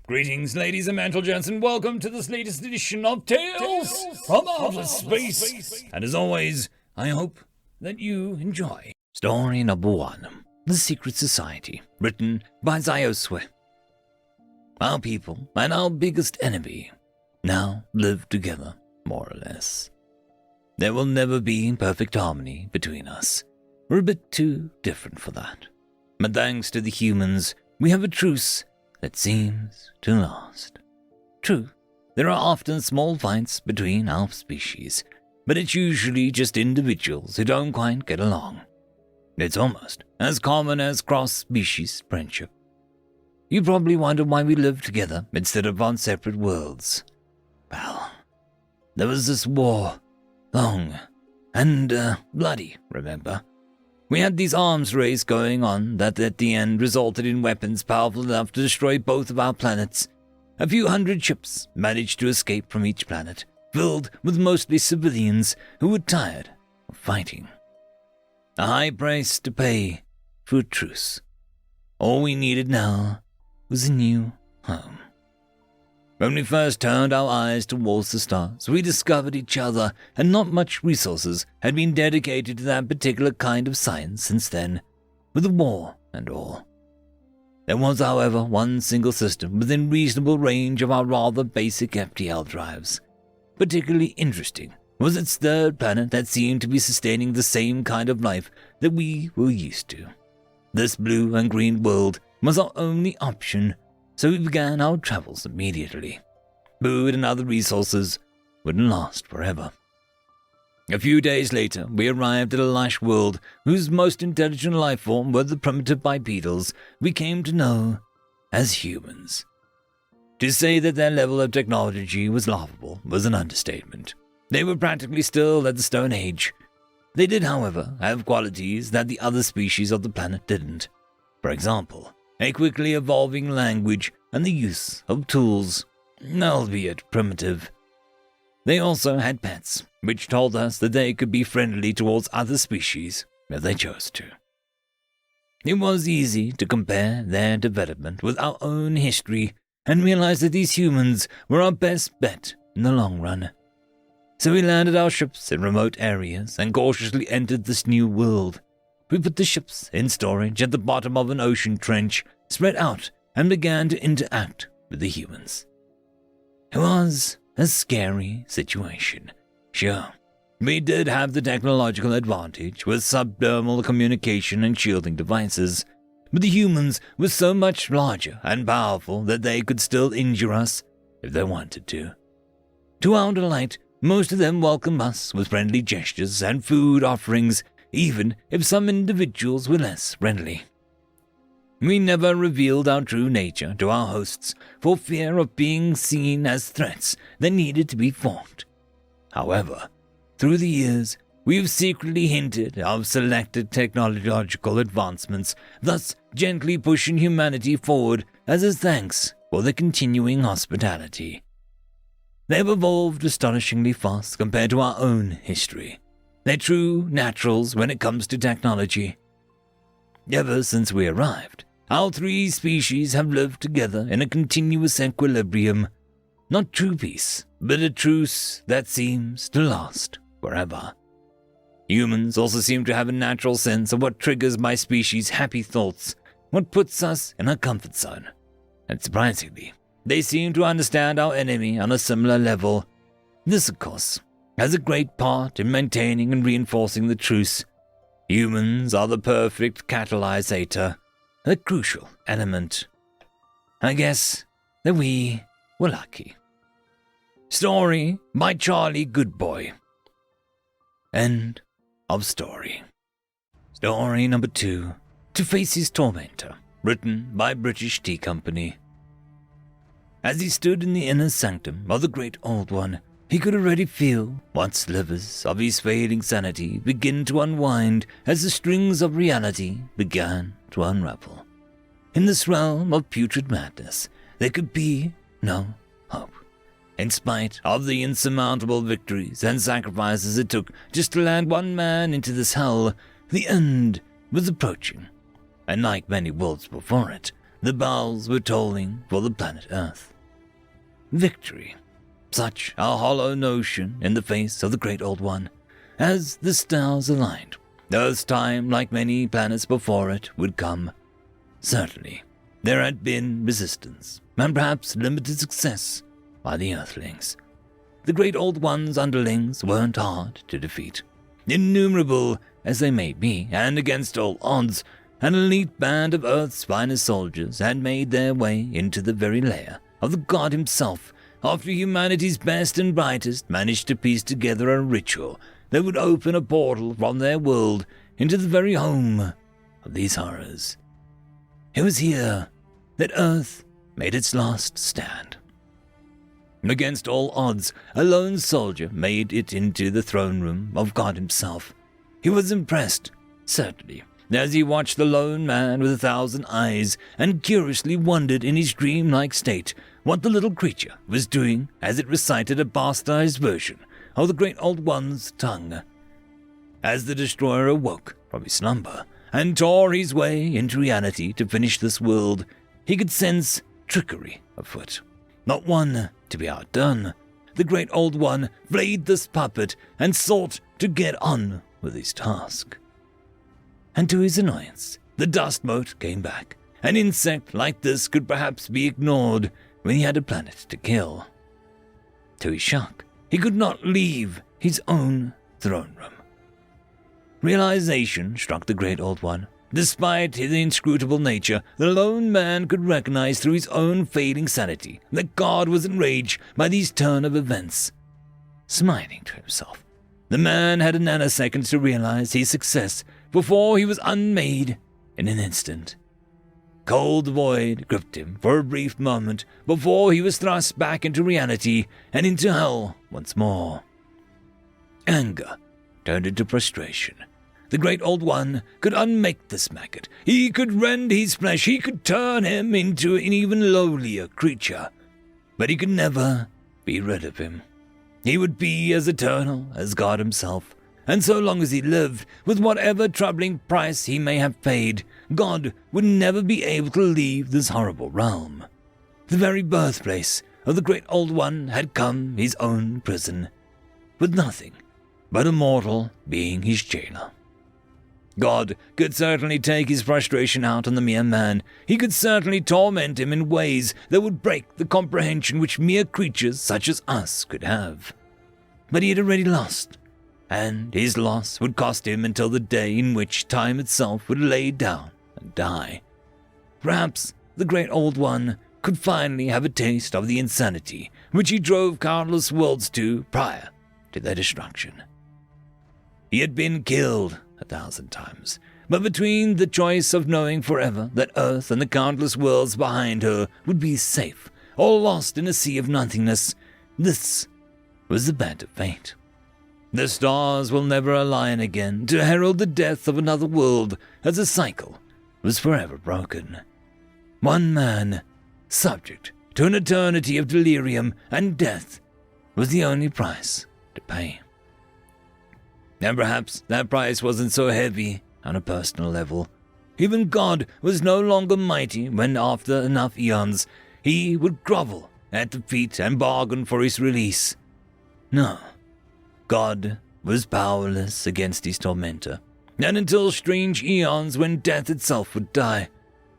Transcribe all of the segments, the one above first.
Greetings, ladies and gentlemen, and welcome to this latest edition of Tales from Outer Space. And as always, I hope that you enjoy. Story number 1, The Secret Society, written by SciFi. Our people and our biggest enemy now live together, more or less. There will never be perfect harmony between us. We're a bit too different for that. But thanks to the humans, we have a truce that seems to last. True, there are often small fights between our species, but it's usually just individuals who don't quite get along. It's almost as common as cross-species friendship. You probably wonder why we live together instead of on separate worlds. Well, there was this war, long and bloody, remember? We had these arms race going on that at the end resulted in weapons powerful enough to destroy both of our planets. A few hundred ships managed to escape from each planet, filled with mostly civilians who were tired of fighting. A high price to pay for a truce. All we needed now was a new home. When we first turned our eyes towards the stars, we discovered each other, and not much resources had been dedicated to that particular kind of science since then, with the war and all. There was, however, one single system within reasonable range of our rather basic FTL drives. Particularly interesting was its third planet that seemed to be sustaining the same kind of life that we were used to. This blue and green world was our only option, so we began our travels immediately. Food and other resources wouldn't last forever. A few days later, we arrived at a lush world whose most intelligent life form were the primitive bipedals we came to know as humans. To say that their level of technology was laughable was an understatement. They were practically still at the Stone Age. They did, however, have qualities that the other species of the planet didn't. For example, a quickly evolving language and the use of tools, albeit primitive. They also had pets, which told us that they could be friendly towards other species if they chose to. It was easy to compare their development with our own history and realize that these humans were our best bet in the long run. So we landed our ships in remote areas and cautiously entered this new world. We put the ships in storage at the bottom of an ocean trench, spread out, and began to interact with the humans. It was a scary situation. Sure, we did have the technological advantage with subdermal communication and shielding devices, but the humans were so much larger and powerful that they could still injure us if they wanted to. To our delight, most of them welcomed us with friendly gestures and food offerings, even if some individuals were less friendly. We never revealed our true nature to our hosts for fear of being seen as threats that needed to be fought. However, through the years, we've secretly hinted of selected technological advancements, thus gently pushing humanity forward as a thanks for the continuing hospitality. They've evolved astonishingly fast compared to our own history. They're true naturals when it comes to technology. Ever since we arrived, our three species have lived together in a continuous equilibrium. Not true peace, but a truce that seems to last forever. Humans also seem to have a natural sense of what triggers my species' happy thoughts, what puts us in a comfort zone. And surprisingly, they seem to understand our enemy on a similar level. This, of course, has a great part in maintaining and reinforcing the truce. Humans are the perfect catalysator, a crucial element. I guess that we were lucky. Story by Charlie Goodboy. End of story. Story number 2, To Face His Tormentor, written by British Tea Company. As he stood in the inner sanctum of the Great Old One, he could already feel what slivers of his fading sanity begin to unwind as the strings of reality began to unravel. In this realm of putrid madness, there could be no hope. In spite of the insurmountable victories and sacrifices it took just to land one man into this hell, the end was approaching. And like many worlds before it, the bells were tolling for the planet Earth. Victory. Such a hollow notion in the face of the Great Old One. As the stars aligned, Earth's time, like many planets before it, would come. Certainly, there had been resistance, and perhaps limited success by the Earthlings. The Great Old One's underlings weren't hard to defeat. Innumerable as they may be, and against all odds, an elite band of Earth's finest soldiers had made their way into the very lair of the god himself, after humanity's best and brightest managed to piece together a ritual that would open a portal from their world into the very home of these horrors. It was here that Earth made its last stand. Against all odds, a lone soldier made it into the throne room of God himself. He was impressed, certainly, as he watched the lone man with 1,000 eyes and curiously wondered in his dreamlike state what the little creature was doing as it recited a bastardized version of the Great Old One's tongue. As the destroyer awoke from his slumber and tore his way into reality to finish this world, he could sense trickery afoot. Not one to be outdone, the Great Old One flayed this puppet and sought to get on with his task. And to his annoyance, the dust mote came back. An insect like this could perhaps be ignored when he had a planet to kill. To his shock, he could not leave his own throne room. Realization struck the Great Old One. Despite his inscrutable nature, the lone man could recognize through his own fading sanity that God was enraged by these turn of events. Smiling to himself, the man had a nanosecond to realize his success before he was unmade in an instant. Cold void gripped him for a brief moment before he was thrust back into reality and into hell once more. Anger turned into frustration. The Great Old One could unmake this maggot. He could rend his flesh. He could turn him into an even lowlier creature. But he could never be rid of him. He would be as eternal as God himself. And so long as he lived, with whatever troubling price he may have paid, God would never be able to leave this horrible realm. The very birthplace of the Great Old One had come his own prison, with nothing but a mortal being his jailer. God could certainly take his frustration out on the mere man. He could certainly torment him in ways that would break the comprehension which mere creatures such as us could have. But he had already lost, and his loss would cost him until the day in which time itself would lay down and die. Perhaps the Great Old One could finally have a taste of the insanity which he drove countless worlds to prior to their destruction. He had been killed 1,000 times, but between the choice of knowing forever that Earth and the countless worlds behind her would be safe, or lost in a sea of nothingness, this was the bet of fate. The stars will never align again to herald the death of another world, as the cycle was forever broken. One man, subject to an eternity of delirium and death, was the only price to pay. And perhaps that price wasn't so heavy on a personal level. Even God was no longer mighty when, after enough eons, he would grovel at the feet and bargain for his release. No, God was powerless against his tormentor, and until strange eons when death itself would die,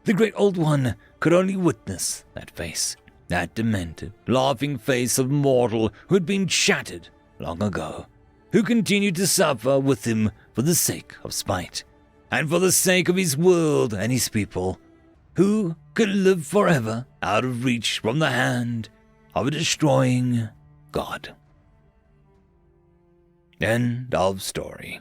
the Great Old One could only witness that face, that demented, laughing face of mortal who had been shattered long ago, who continued to suffer with him for the sake of spite, and for the sake of his world and his people, who could live forever out of reach from the hand of a destroying God. End of story.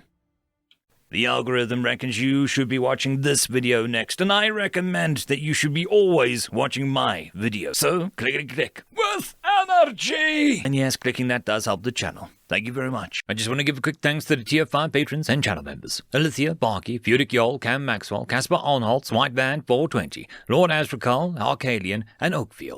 The algorithm reckons you should be watching this video next, and I recommend that you should be always watching my video. So, click with energy! And yes, clicking that does help the channel. Thank you very much. I just want to give a quick thanks to the Tier 5 patrons and channel members. Alithia, Barky, Fudic Yol, Cam Maxwell, Casper Onholtz, Whiteband 420, Lord Asrakal, Arcadian, and Oakfield.